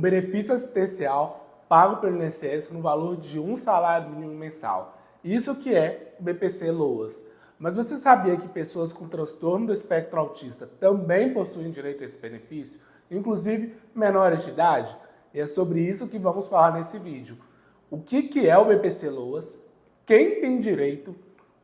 Benefício assistencial pago pelo INSS no valor de um salário mínimo mensal. Isso que é o BPC-LOAS. Mas você sabia que pessoas com transtorno do espectro autista também possuem direito a esse benefício, inclusive menores de idade? E é sobre isso que vamos falar nesse vídeo. O que é o BPC-LOAS? Quem tem direito?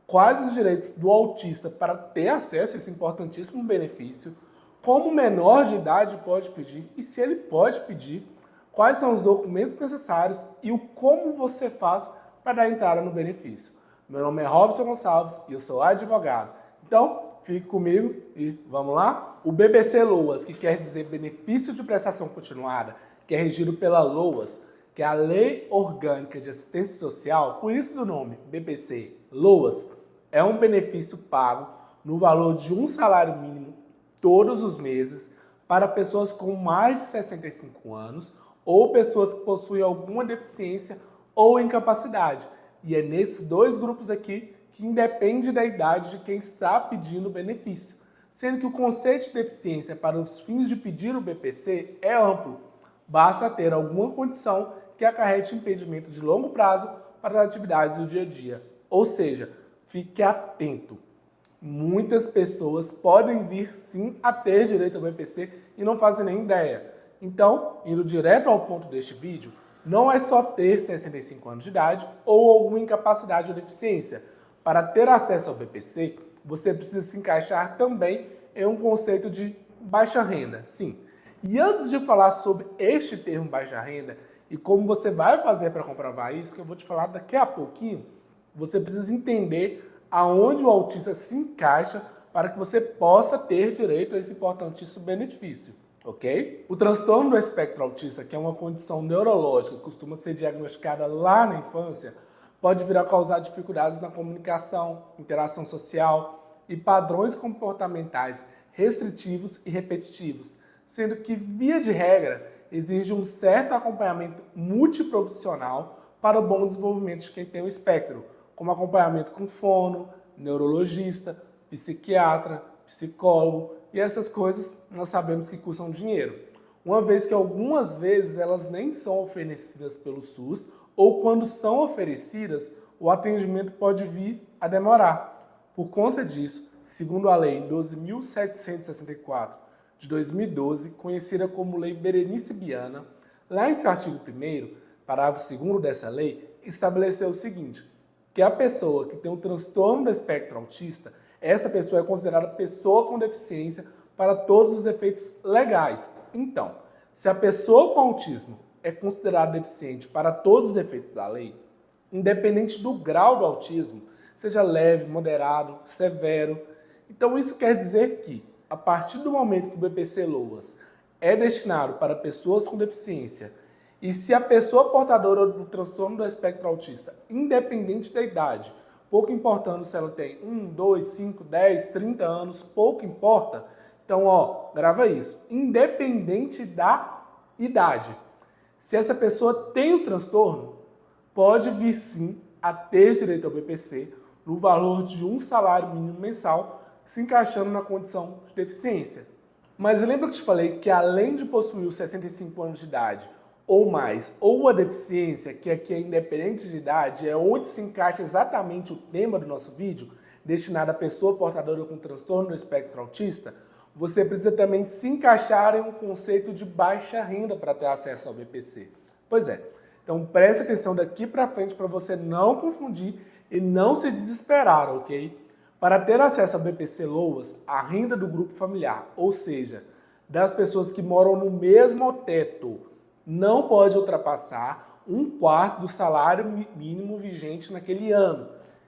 Quais os direitos do autista para ter acesso a esse importantíssimo benefício? Como o menor de idade pode pedir e se ele pode pedir, quais são os documentos necessários e o como você faz para dar entrada no benefício. Meu nome é Robson Gonçalves e eu sou advogado. Então, fique comigo e vamos lá? O BPC-LOAS, que quer dizer Benefício de Prestação Continuada, que é regido pela LOAS, que é a Lei Orgânica de Assistência Social, por isso do nome BPC-LOAS, é um benefício pago no valor de um salário mínimo todos os meses para pessoas com mais de 65 anos ou pessoas que possuem alguma deficiência ou incapacidade. E é nesses dois grupos aqui que independe da idade de quem está pedindo o benefício, sendo que o conceito de deficiência para os fins de pedir o BPC é amplo. Basta ter alguma condição que acarrete impedimento de longo prazo para as atividades do dia a dia. Ou seja, fique atento. Muitas pessoas podem vir sim a ter direito ao BPC e não fazem nem ideia. Então, indo direto ao ponto deste vídeo, não é só ter 65 anos de idade ou alguma incapacidade ou deficiência. Para ter acesso ao BPC, você precisa se encaixar também em um conceito de baixa renda, sim. E antes de falar sobre este termo baixa renda e como você vai fazer para comprovar isso, que eu vou te falar daqui a pouquinho, você precisa entender aonde o autista se encaixa para que você possa ter direito a esse importantíssimo benefício, ok? O transtorno do espectro autista, que é uma condição neurológica que costuma ser diagnosticada lá na infância, pode vir a causar dificuldades na comunicação, interação social e padrões comportamentais restritivos e repetitivos, sendo que, via de regra, exige um certo acompanhamento multiprofissional para o bom desenvolvimento de quem tem o espectro, como acompanhamento com fono, neurologista, psiquiatra, psicólogo, e essas coisas nós sabemos que custam dinheiro. Uma vez que algumas vezes elas nem são oferecidas pelo SUS, ou quando são oferecidas, o atendimento pode vir a demorar. Por conta disso, segundo a Lei 12.764 de 2012, conhecida como Lei Berenice Viana, lá em seu artigo 1º, parágrafo 2º dessa lei, estabeleceu o seguinte: que a pessoa que tem um transtorno do espectro autista, essa pessoa é considerada pessoa com deficiência para todos os efeitos legais. Então, se a pessoa com autismo é considerada deficiente para todos os efeitos da lei, independente do grau do autismo, seja leve, moderado, severo, então isso quer dizer que, a partir do momento que o BPC-LOAS é destinado para pessoas com deficiência, e se a pessoa portadora do transtorno do espectro autista, independente da idade, pouco importando se ela tem 1, 2, 5, 10, 30 anos, pouco importa. Então, grava isso. Independente da idade. Se essa pessoa tem o transtorno, pode vir sim a ter direito ao BPC no valor de um salário mínimo mensal, se encaixando na condição de deficiência. Mas lembra que eu te falei que além de possuir os 65 anos de idade, ou mais, ou a deficiência, que aqui é independente de idade, é onde se encaixa exatamente o tema do nosso vídeo, destinado à pessoa portadora com transtorno do espectro autista, você precisa também se encaixar em um conceito de baixa renda para ter acesso ao BPC. Pois é, então preste atenção daqui para frente para você não confundir e não se desesperar, ok? Para ter acesso ao BPC-LOAS, a renda do grupo familiar, ou seja, das pessoas que moram no mesmo teto, não pode ultrapassar 1/4 do salário mínimo vigente naquele ano.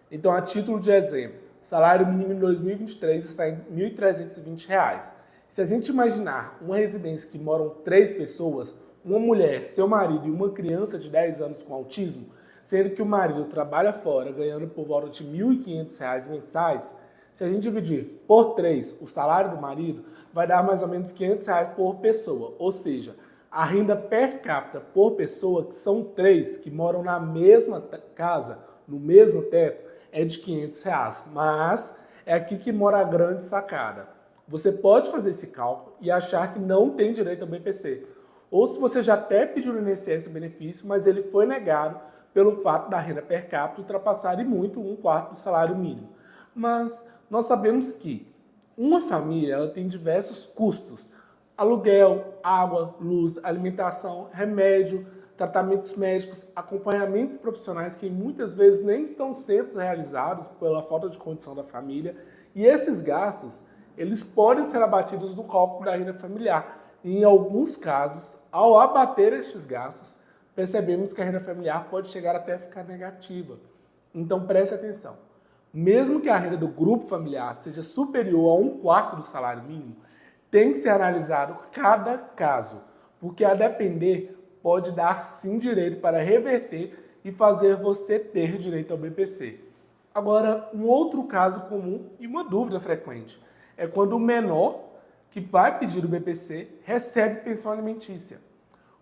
Então, a título de exemplo, salário mínimo em 2023 está em R$ 1.320. Se a gente imaginar uma residência que moram 3 pessoas, uma mulher, seu marido e uma criança de 10 anos com autismo, sendo que o marido trabalha fora ganhando por volta de R$ 1.500 mensais, se a gente dividir por 3 o salário do marido, vai dar mais ou menos R$ 500 por pessoa, ou seja, a renda per capita por pessoa, que são 3 que moram na mesma casa, no mesmo teto, é de R$ 500. Mas é aqui que mora a grande sacada. Você pode fazer esse cálculo e achar que não tem direito ao BPC. ou se você já até pediu no INSS o benefício, mas ele foi negado pelo fato da renda per capita ultrapassar e muito 1/4 do salário mínimo. Mas nós sabemos que uma família ela tem diversos custos: aluguel, água, luz, alimentação, remédio, tratamentos médicos, acompanhamentos profissionais que muitas vezes nem estão sendo realizados pela falta de condição da família. E esses gastos, eles podem ser abatidos no cálculo da renda familiar. E em alguns casos, ao abater estes gastos, percebemos que a renda familiar pode chegar até a ficar negativa. Então preste atenção. Mesmo que a renda do grupo familiar seja superior a 1/4 do salário mínimo, tem que ser analisado cada caso, porque a depender pode dar sim direito para reverter e fazer você ter direito ao BPC. Agora, um outro caso comum e uma dúvida frequente é quando o menor que vai pedir o BPC recebe pensão alimentícia.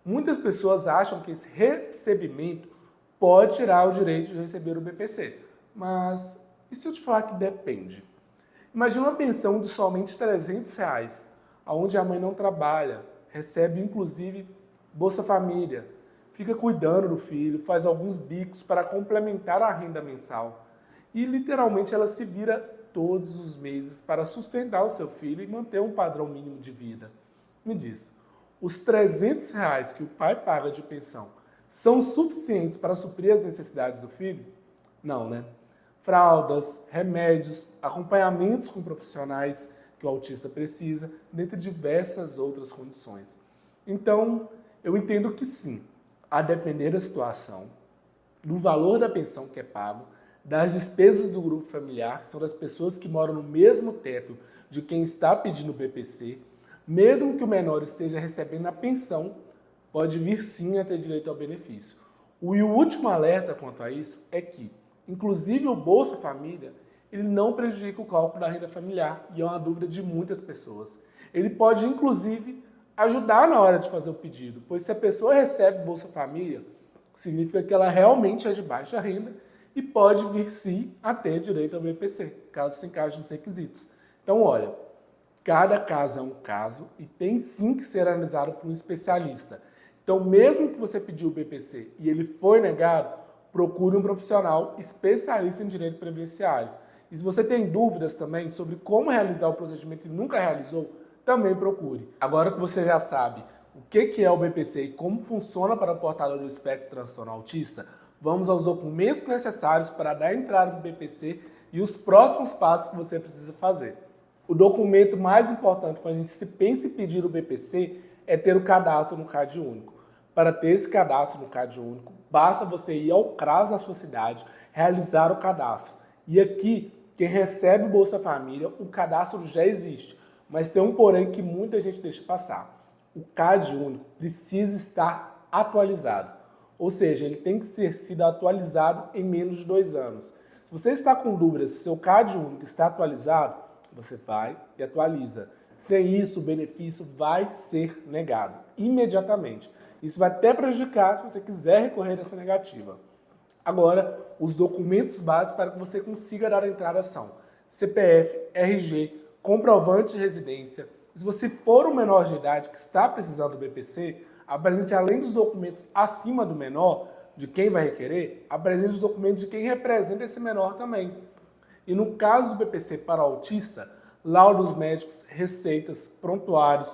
Muitas pessoas acham que esse recebimento pode tirar o direito de receber o BPC, mas e se eu te falar que depende? Imagina uma pensão de somente R$300, onde a mãe não trabalha, recebe inclusive Bolsa Família, fica cuidando do filho, faz alguns bicos para complementar a renda mensal e literalmente ela se vira todos os meses para sustentar o seu filho e manter um padrão mínimo de vida. Me diz, os R$300 que o pai paga de pensão são suficientes para suprir as necessidades do filho? Não, né? Fraldas, remédios, acompanhamentos com profissionais que o autista precisa, dentre diversas outras condições. Então, eu entendo que sim, a depender da situação, do valor da pensão que é pago, das despesas do grupo familiar, que são das pessoas que moram no mesmo teto de quem está pedindo o BPC, mesmo que o menor esteja recebendo a pensão, pode vir sim a ter direito ao benefício. E o último alerta quanto a isso é que, inclusive o Bolsa Família, ele não prejudica o cálculo da renda familiar, e é uma dúvida de muitas pessoas. Ele pode, inclusive, ajudar na hora de fazer o pedido, pois se a pessoa recebe Bolsa Família, significa que ela realmente é de baixa renda e pode vir sim a ter direito ao BPC, caso se encaixe nos requisitos. Então, olha, cada caso é um caso e tem sim que ser analisado por um especialista. Então, mesmo que você pediu o BPC e ele foi negado, procure um profissional especialista em direito previdenciário. E se você tem dúvidas também sobre como realizar o procedimento e nunca realizou, também procure. Agora que você já sabe o que é o BPC e como funciona para o portador do espectro transtorno autista, vamos aos documentos necessários para dar entrada no BPC e os próximos passos que você precisa fazer. O documento mais importante quando a gente se pensa em pedir o BPC é ter o cadastro no CAD único. Para ter esse cadastro no CAD único, basta você ir ao CRAS da sua cidade, realizar o cadastro. E aqui, quem recebe o Bolsa Família, o cadastro já existe. Mas tem um porém que muita gente deixa passar. O CAD único precisa estar atualizado. Ou seja, ele tem que ter sido atualizado em menos de 2 anos. Se você está com dúvidas se seu CAD único está atualizado, você vai e atualiza. Sem isso, o benefício vai ser negado imediatamente. Isso vai até prejudicar se você quiser recorrer dessa negativa. Agora, os documentos básicos para que você consiga dar entrada são CPF, RG, comprovante de residência. Se você for um menor de idade que está precisando do BPC, apresente além dos documentos acima do menor, de quem vai requerer, apresente os documentos de quem representa esse menor também. E no caso do BPC para autista, laudos médicos, receitas, prontuários,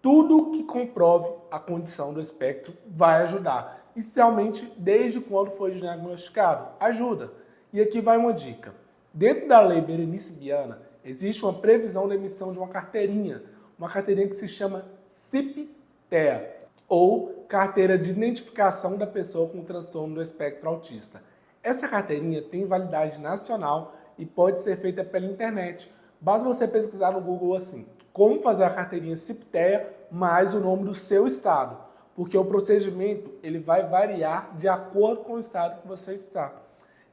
tudo que comprove a condição do espectro vai ajudar. Inicialmente, desde quando foi diagnosticado, ajuda. E aqui vai uma dica. Dentro da Lei Berenice Viana, existe uma previsão da emissão de uma carteirinha que se chama CIP-TEA, ou Carteira de Identificação da Pessoa com Transtorno do Espectro Autista. Essa carteirinha tem validade nacional e pode ser feita pela internet. Basta você pesquisar no Google assim, como fazer a carteirinha CIP-TEA mais o nome do seu estado, porque o procedimento ele vai variar de acordo com o estado que você está.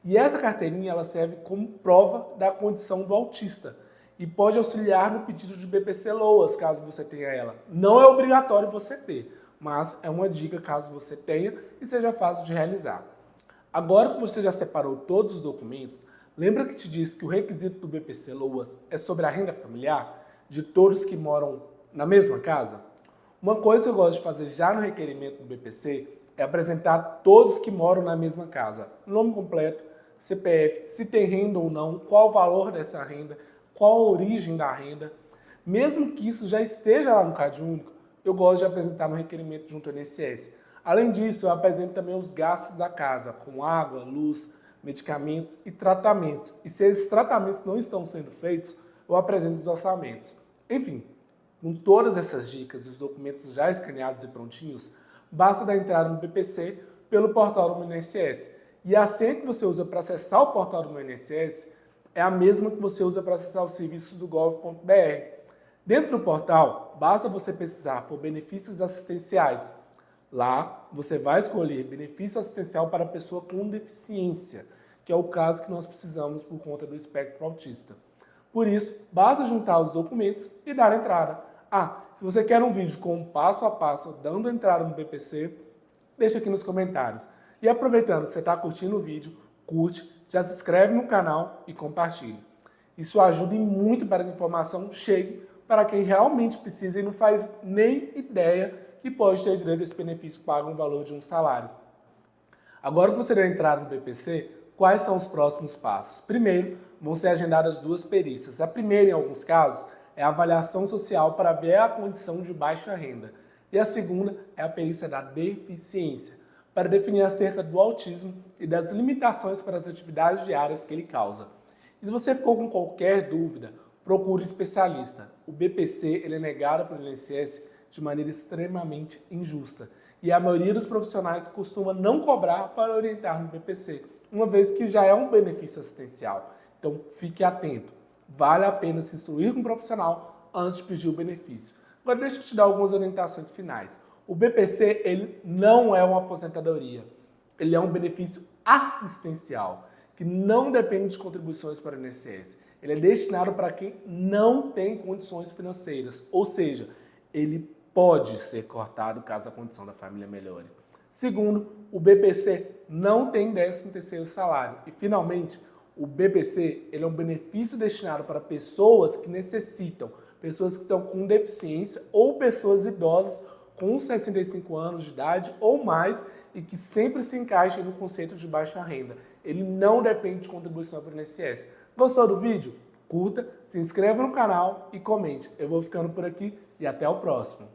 E essa carteirinha ela serve como prova da condição do autista e pode auxiliar no pedido de BPC LOAS, caso você tenha ela. Não é obrigatório você ter, mas é uma dica caso você tenha e seja fácil de realizar. Agora que você já separou todos os documentos, lembra que te disse que o requisito do BPC LOAS é sobre a renda familiar de todos que moram na mesma casa? Uma coisa que eu gosto de fazer já no requerimento do BPC é apresentar todos que moram na mesma casa. Nome completo, CPF, se tem renda ou não, qual o valor dessa renda, qual a origem da renda. Mesmo que isso já esteja lá no CadÚnico, eu gosto de apresentar no requerimento junto ao INSS. Além disso, eu apresento também os gastos da casa, com água, luz, medicamentos e tratamentos. E se esses tratamentos não estão sendo feitos, eu apresento os orçamentos. Enfim, com todas essas dicas e os documentos já escaneados e prontinhos, basta dar entrada no BPC pelo portal do meu INSS. E a senha que você usa para acessar o portal do meu INSS é a mesma que você usa para acessar os serviços do gov.br. Dentro do portal, basta você pesquisar por benefícios assistenciais. Lá, você vai escolher benefício assistencial para pessoa com deficiência, que é o caso que nós precisamos por conta do espectro autista. Por isso, basta juntar os documentos e dar entrada. Se você quer um vídeo com um passo a passo dando entrada no BPC, deixa aqui nos comentários. E aproveitando que você está curtindo o vídeo, curte, já se inscreve no canal e compartilhe. Isso ajuda muito para que a informação chegue para quem realmente precisa e não faz nem ideia que pode ter direito a esse benefício pago no valor de um salário. Agora que você deu entrada no BPC, quais são os próximos passos? Primeiro, vão ser agendadas duas perícias. A primeira, em alguns casos, é a avaliação social para ver a condição de baixa renda. E a segunda é a perícia da deficiência, para definir acerca do autismo e das limitações para as atividades diárias que ele causa. E se você ficou com qualquer dúvida, procure um especialista. O BPC ele é negado pelo INSS de maneira extremamente injusta. E a maioria dos profissionais costuma não cobrar para orientar no BPC, uma vez que já é um benefício assistencial. Então, fique atento. Vale a pena se instruir com um profissional antes de pedir o benefício. Agora, deixa eu te dar algumas orientações finais. O BPC ele não é uma aposentadoria. Ele é um benefício assistencial, que não depende de contribuições para o INSS. Ele é destinado para quem não tem condições financeiras, ou seja, ele pode ser cortado caso a condição da família melhore. Segundo, o BPC não tem 13º salário. E, finalmente, o BPC ele é um benefício destinado para pessoas que necessitam, pessoas que estão com deficiência ou pessoas idosas com 65 anos de idade ou mais e que sempre se encaixam no conceito de baixa renda. Ele não depende de contribuição para o INSS. Gostou do vídeo? Curta, se inscreva no canal e comente. Eu vou ficando por aqui e até o próximo.